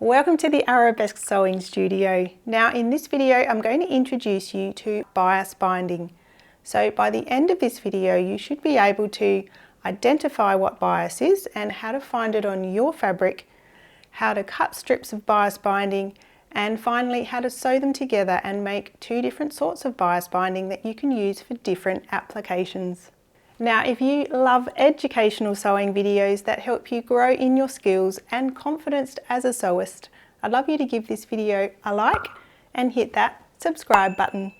Welcome to the Arabesque Sewing Studio. Now in this video I'm going to introduce you to bias binding. So by the end of this video you should be able to identify what bias is and how to find it on your fabric, how to cut strips of bias binding, and finally how to sew them together and make two different sorts of bias binding that you can use for different applications. Now, if you love educational sewing videos that help you grow in your skills and confidence as a sewist, I'd love you to give this video a like and hit that subscribe button.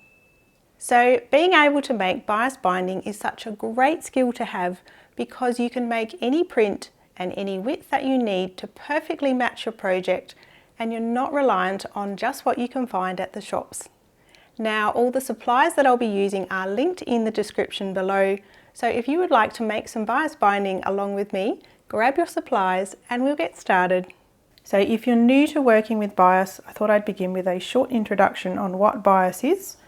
So being able to make bias binding is such a great skill to have because you can make any print and any width that you need to perfectly match your project, and you're not reliant on just what you can find at the shops. Now, all the supplies that I'll be using are linked in the description below. So if you would like to make some bias binding along with me, grab your supplies and we'll get started. So if you're new to working with bias, I thought I'd begin with a short introduction on what bias is.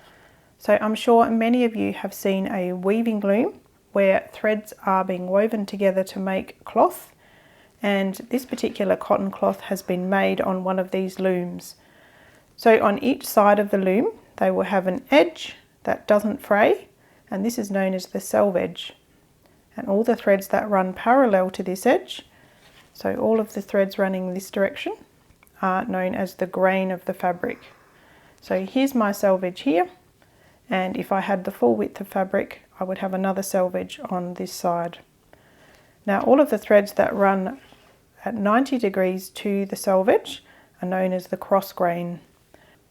So I'm sure many of you have seen a weaving loom where threads are being woven together to make cloth, and this particular cotton cloth has been made on one of these looms. So on each side of the loom they will have an edge that doesn't fray, and this is known as the selve edge. And all the threads that run parallel to this edge, so all of the threads running in this direction, are known as the grain of the fabric. So here's my selve edge here, and if I had the full width of fabric I would have another selve edge on this side. Now all of the threads that run at 90 degrees to the selve edge are known as the cross grain.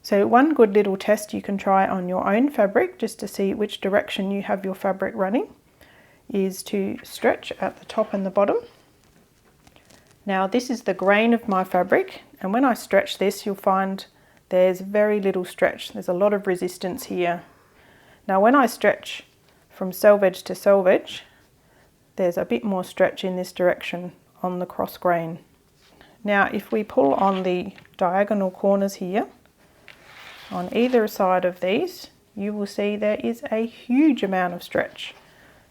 So one good little test you can try on your own fabric just to see which direction you have your fabric running is to stretch at the top and the bottom. Now this is the grain of my fabric, and when I stretch this you'll find there's very little stretch. There's a lot of resistance here. Now when I stretch from selve edge to selve edge, there's a bit more stretch in this direction on the cross grain. Now if we pull on the diagonal corners here, on either side of these, you will see there is a huge amount of stretch,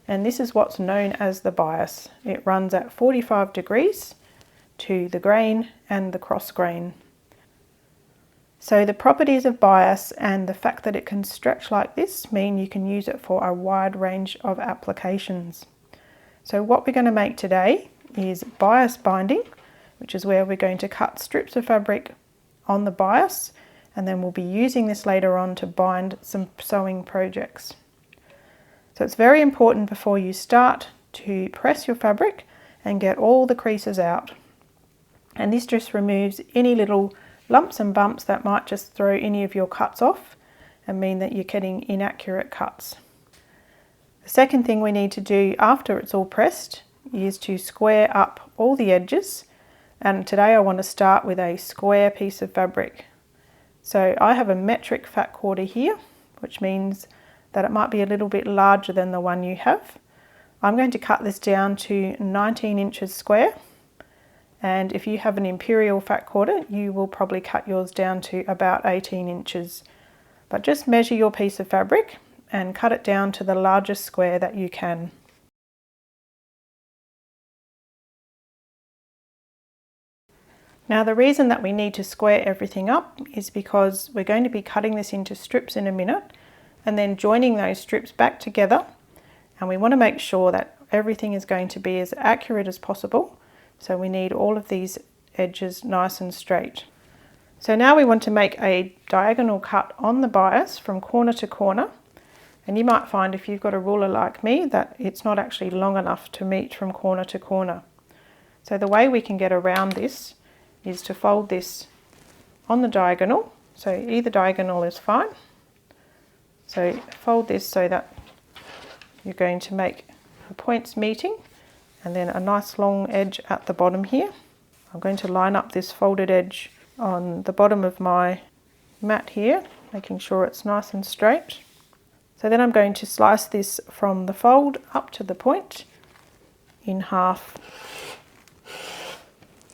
and this is what's known as the bias. It runs at 45 degrees to the grain and the cross grain. So the properties of bias and the fact that it can stretch like this mean you can use it for a wide range of applications. So what we're going to make today is bias binding, which is where we're going to cut strips of fabric on the bias, and then we'll be using this later on to bind some sewing projects. So it's very important before you start to press your fabric and get all the creases out. And this just removes any little lumps and bumps that might just throw any of your cuts off and mean that you're getting inaccurate cuts. The second thing we need to do after it's all pressed is to square up all the edges, and today I want to start with a square piece of fabric. So I have a metric fat quarter here, which means that it might be a little bit larger than the one you have. I'm going to cut this down to 19 inches square, and if you have an imperial fat quarter you will probably cut yours down to about 18 inches. But just measure your piece of fabric and cut it down to the largest square that you can. Now the reason that we need to square everything up is because we're going to be cutting this into strips in a minute and then joining those strips back together, and we want to make sure that everything is going to be as accurate as possible, so we need all of these edges nice and straight. So now we want to make a diagonal cut on the bias from corner to corner, and you might find if you've got a ruler like me that it's not actually long enough to meet from corner to corner. So the way we can get around this is to fold this on the diagonal, so either diagonal is fine. So fold this so that you're going to make the points meeting and then a nice long edge at the bottom here. I'm going to line up this folded edge on the bottom of my mat here, making sure it's nice and straight. So then I'm going to slice this from the fold up to the point in half,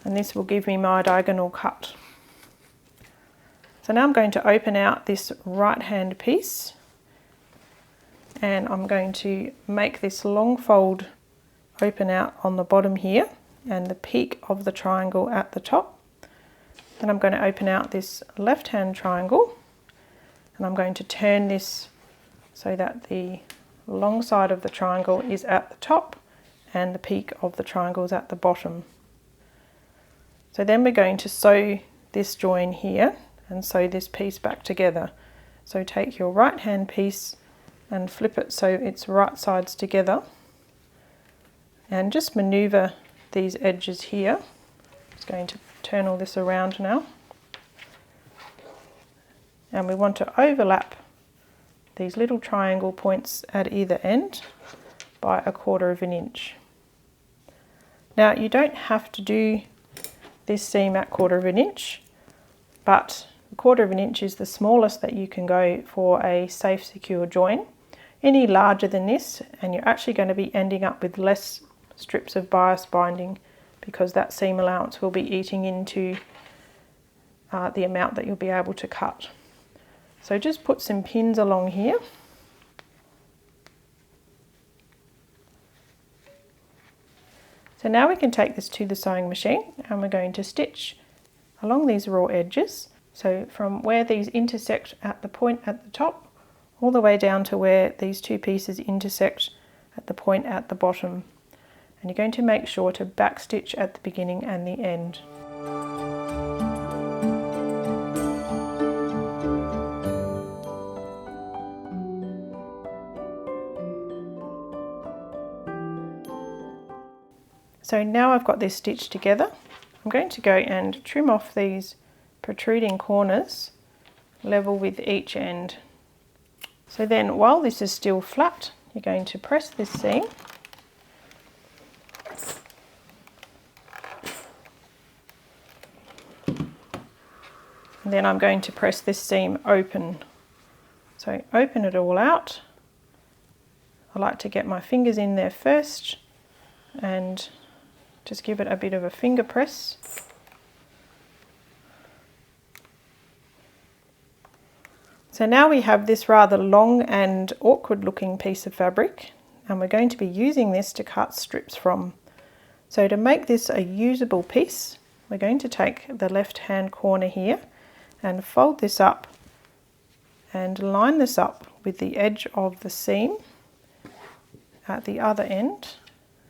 and this will give me my diagonal cut. So now I'm going to open out this right hand piece, and I'm going to make this long fold open out on the bottom here and the peak of the triangle at the top. Then I'm going to open out this left-hand triangle, and I'm going to turn this so that the long side of the triangle is at the top and the peak of the triangle is at the bottom. So then we're going to sew this join here and sew this piece back together. So take your right hand piece and flip it so it's right sides together, and just maneuver these edges here. Just going to turn all this around now, and we want to overlap these little triangle points at either end by 1/4 inch. Now you don't have to do this seam at 1/4 inch, but 1/4 inch is the smallest that you can go for a safe, secure join. Any larger than this and you're actually going to be ending up with less strips of bias binding, because that seam allowance will be eating into the amount that you'll be able to cut. So just put some pins along here. So now we can take this to the sewing machine, and we're going to stitch along these raw edges. So from where these intersect at the point at the top, all the way down to where these two pieces intersect at the point at the bottom. And you're going to make sure to back stitch at the beginning and the end. So now I've got this stitched together, I'm going to go and trim off these protruding corners level with each end. So then while this is still flat, you're going to press this seam and then I'm going to press this seam open. So open it all out. I like to get my fingers in there first and just give it a bit of a finger press. So now we have this rather long and awkward looking piece of fabric, and we're going to be using this to cut strips from. So to make this a usable piece, we're going to take the left hand corner here and fold this up and line this up with the edge of the seam at the other end.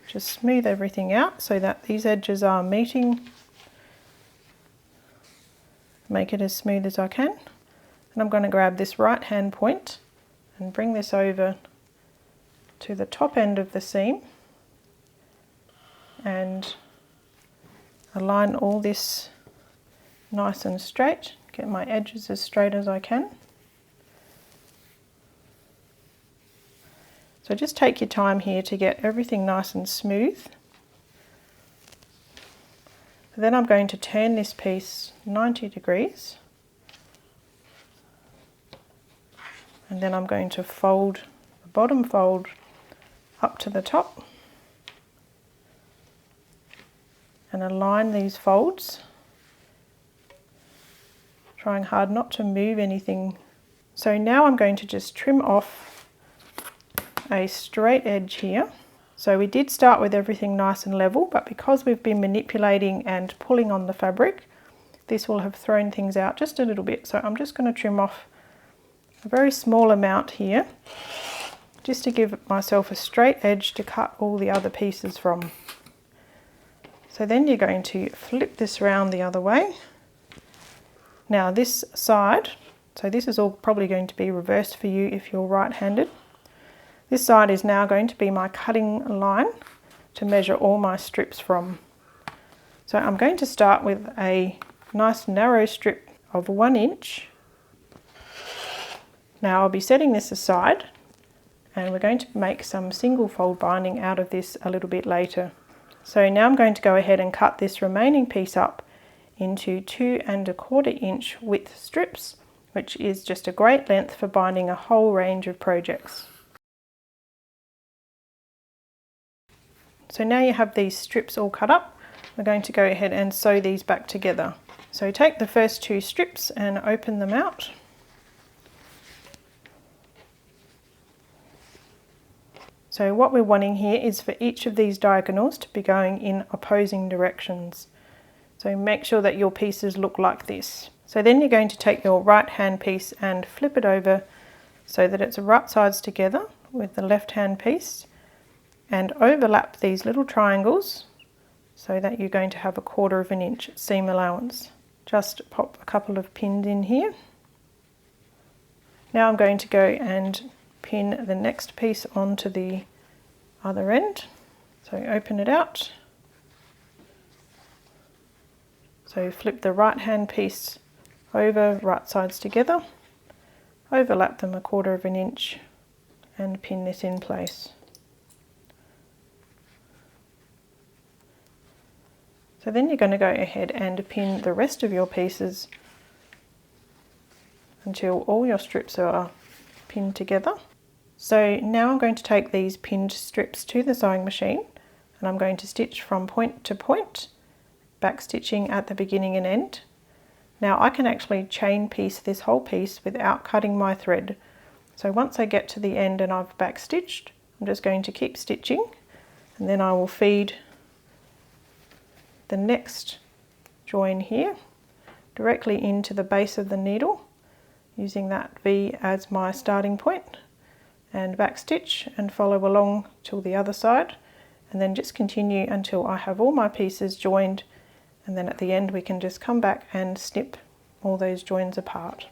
Just smooth everything out so that these edges are meeting. Make it as smooth as I can. And I'm going to grab this right hand point and bring this over to the top end of the seam and align all this nice and straight. Get my edges as straight as I can. So just take your time here to get everything nice and smooth. Then I'm going to turn this piece 90 degrees. And then I'm going to fold the bottom fold up to the top and align these folds, trying hard not to move anything. So now I'm going to just trim off a straight edge here. So we did start with everything nice and level, but because we've been manipulating and pulling on the fabric, this will have thrown things out just a little bit. So I'm just going to trim off a very small amount here, just to give myself a straight edge to cut all the other pieces from. So then you're going to flip this around the other way. Now this side, so this is all probably going to be reversed for you if you're right-handed. This side is now going to be my cutting line to measure all my strips from. So I'm going to start with a nice narrow strip of 1 inch. Now I'll be setting this aside and we're going to make some single fold binding out of this a little bit later. So now I'm going to go ahead and cut this remaining piece up into 2 1/4 inch width strips, which is just a great length for binding a whole range of projects. So now you have these strips all cut up, we're going to go ahead and sew these back together. So take the first 2 strips and open them out. So what we're wanting here is for each of these diagonals to be going in opposing directions. So make sure that your pieces look like this. So then you're going to take your right hand piece and flip it over so that it's right sides together with the left hand piece, and overlap these little triangles so that you're going to have 1/4 inch seam allowance. Just pop a couple of pins in here. Now I'm going to go and pin the next piece onto the other end. So open it out. So flip the right hand piece over, right sides together, overlap them 1/4 inch and pin this in place. So then you're going to go ahead and pin the rest of your pieces until all your strips are pinned together. So now I'm going to take these pinned strips to the sewing machine, and I'm going to stitch from point to point, back stitching at the beginning and end. Now I can actually chain piece this whole piece without cutting my thread. So once I get to the end and I've back stitched, I'm just going to keep stitching, and then I will feed the next join here directly into the base of the needle, using that V as my starting point, and back stitch and follow along till the other side, and then just continue until I have all my pieces joined, and then at the end we can just come back and snip all those joins apart.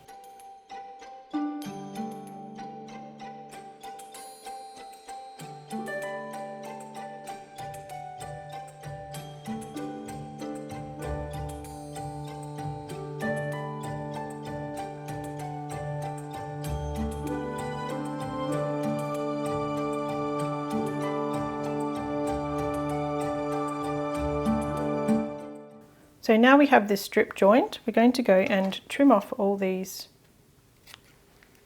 So now we have this strip joined, we're going to go and trim off all these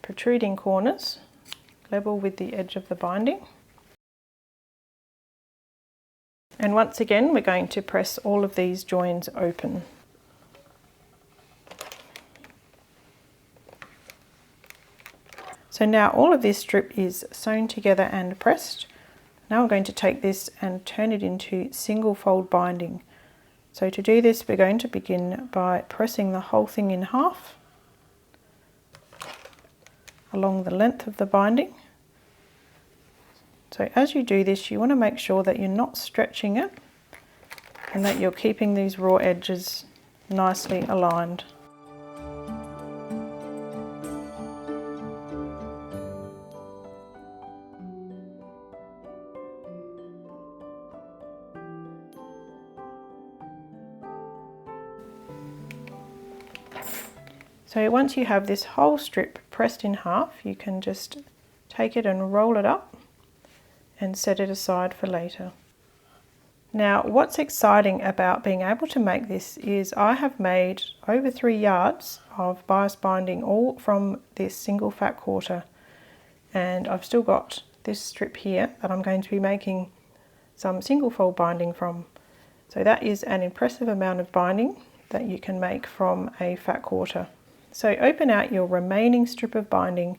protruding corners, level with the edge of the binding. And once again, we're going to press all of these joins open. So now all of this strip is sewn together and pressed. Now I'm going to take this and turn it into single fold binding. So to do this, we're going to begin by pressing the whole thing in half along the length of the binding. So as you do this, you want to make sure that you're not stretching it and that you're keeping these raw edges nicely aligned. So once you have this whole strip pressed in half, you can just take it and roll it up and set it aside for later. Now what's exciting about being able to make this is I have made over 3 yards of bias binding, all from this single fat quarter, and I've still got this strip here that I'm going to be making some single fold binding from. So that is an impressive amount of binding that you can make from a fat quarter. So open out your remaining strip of binding,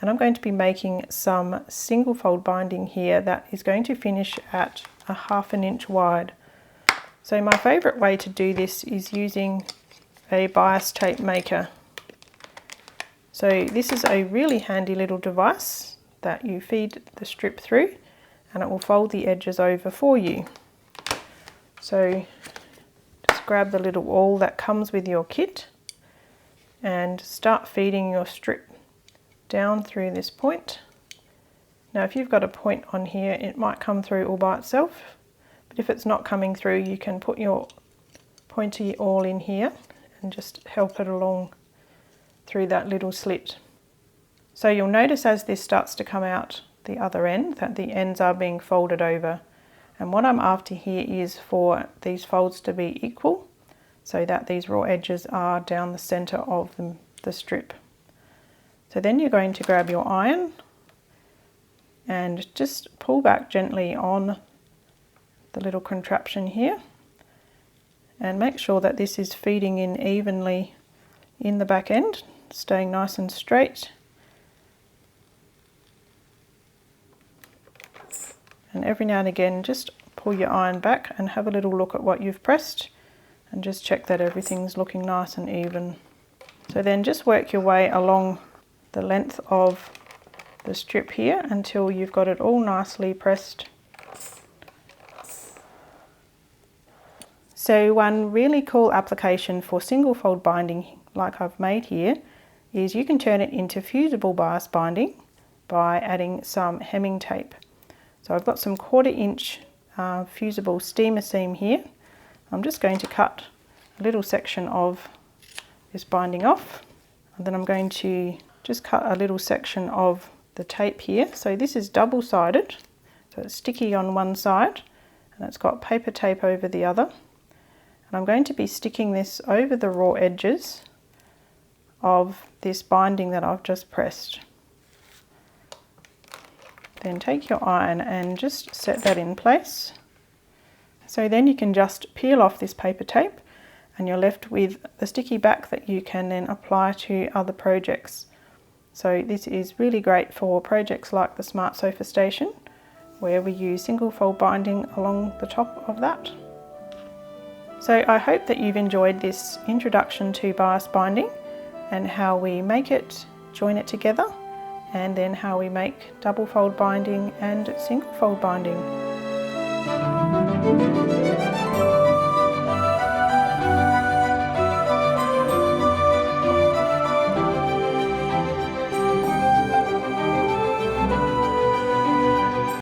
and I'm going to be making some single fold binding here that is going to finish at 1/2 inch wide. So my favourite way to do this is using a bias tape maker. So this is a really handy little device that you feed the strip through, and it will fold the edges over for you. So just grab the little awl that comes with your kit and start feeding your strip down through this point. Now if you've got a point on here, it might come through all by itself, but if it's not coming through, you can put your pointy awl in here and just help it along through that little slit. So you'll notice as this starts to come out the other end that the ends are being folded over, and what I'm after here is for these folds to be equal, so that these raw edges are down the center of the strip. So then you're going to grab your iron and just pull back gently on the little contraption here, and make sure that this is feeding in evenly in the back end, staying nice and straight. And every now and again just pull your iron back and have a little look at what you've pressed, and just check that everything's looking nice and even. So then just work your way along the length of the strip here until you've got it all nicely pressed. So one really cool application for single fold binding like I've made here is you can turn it into fusible bias binding by adding some hemming tape. So I've got some 1/4 inch fusible steamer seam here. I'm just going to cut a little section of this binding off, and then I'm going to just cut a little section of the tape here. So this is double-sided, so it's sticky on one side and it's got paper tape over the other. And I'm going to be sticking this over the raw edges of this binding that I've just pressed. Then take your iron and just set that in place. So then you can just peel off this paper tape and you're left with the sticky back that you can then apply to other projects. So this is really great for projects like the Smart Sofa Station, where we use single fold binding along the top of that. So I hope that you've enjoyed this introduction to bias binding and how we make it, join it together, and then how we make double fold binding and single fold binding.